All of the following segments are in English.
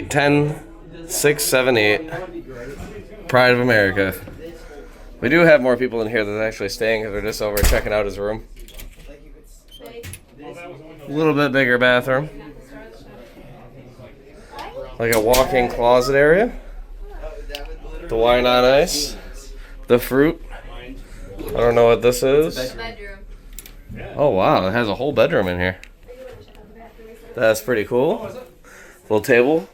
10, 6, 7, 8. Pride of America. We do have more people in here that's actually staying because they're just over checking out his room. A little bit bigger bathroom. Like a walk-in closet area. The wine on ice. The fruit. I don't know what this is. Oh wow, it has a whole bedroom in here. That's pretty cool. Little table.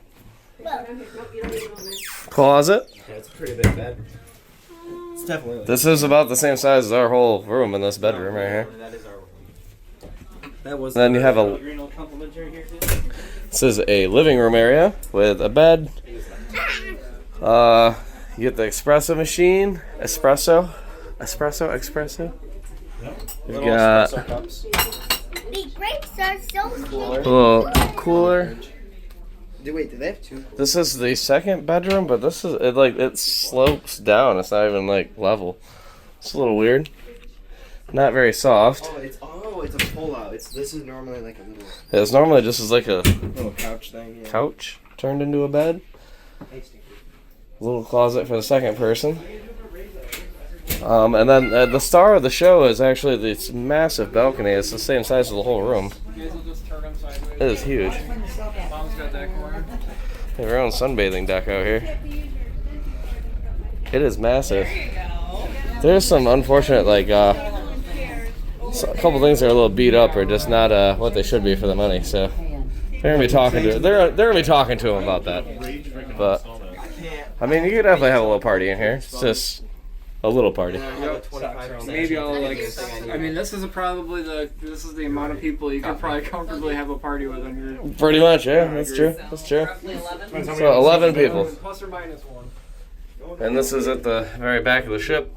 Closet. Yeah, it's a pretty big bed. It's definitely. This is about the same size as our whole room in this bedroom right here. That is our room. That was. Then you have a. This is a living room area with a bed. You get the espresso machine, espresso. You've got The grapes are so cute. a little cooler. Wait, do they have two? This is the second bedroom, but this is it slopes down. It's not even like level. It's a little weird. Not very soft. It's a pull out. This is normally like a little. Yeah, it's normally just as like a Little couch thing. Yeah. couch turned into a bed. A little closet for the second person. And then the star of the show is actually this massive balcony. It's the same size as the whole room. It is huge. They have our own sunbathing deck out here. It is massive. There's some unfortunate, a couple things that are a little beat up or just not what they should be for the money. So they're gonna be talking to they're gonna be talking to him about that. But I mean, you could definitely have a little party in here. It's just a little party. Maybe I'll I mean, this is the amount of people you could probably comfortably have a party with on your. Pretty much, yeah. That's true. That's true. So 11 people. Plus or minus one. And this is at the very back of the ship.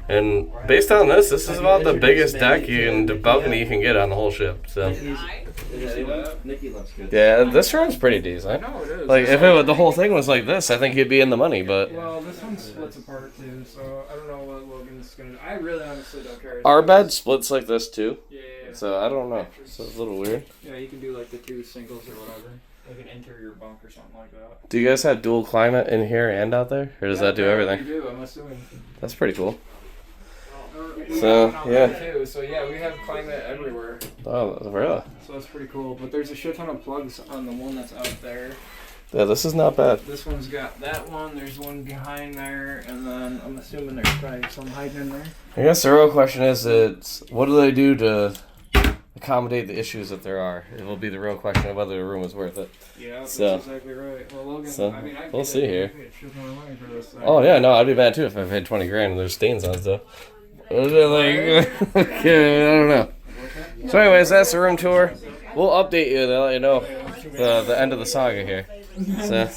And based on this is about the biggest deck the balcony you can get on the whole ship. So yeah, this room's pretty decent. I know it is. Like if the whole thing was like this, I think he'd be in the money. But Well, this one splits apart too, so I don't know what Logan's gonna do. I really honestly don't care. our bed splits like this too. Yeah. So I don't know. So it's a little weird. Yeah, you can do like the two singles or whatever. Like an interior bunk or something like that. Do you guys have dual climate in here and out there, or does that do We everything? do, I'm assuming. That's pretty cool. We So, have one out yeah. there, too. So yeah, we have climate everywhere. Oh, really? So that's pretty cool. But there's a shit ton of plugs on the one that's out there. Yeah, this is not bad. This one's got that one. There's one behind there, and then I'm assuming there's probably some hiding in there. I guess the real question is, what do they do to accommodate the issues that there are? It will be the real question of whether the room is worth it. Yeah, that's So- exactly right. Well, Logan, so, I mean, we'll see here. Shit more money for this thing. Oh yeah, no, I'd be mad too if I paid 20 grand and there's stains on stuff. Okay, I don't know. So anyways, that's the room tour. We'll update you and let you know the end of the saga here. So.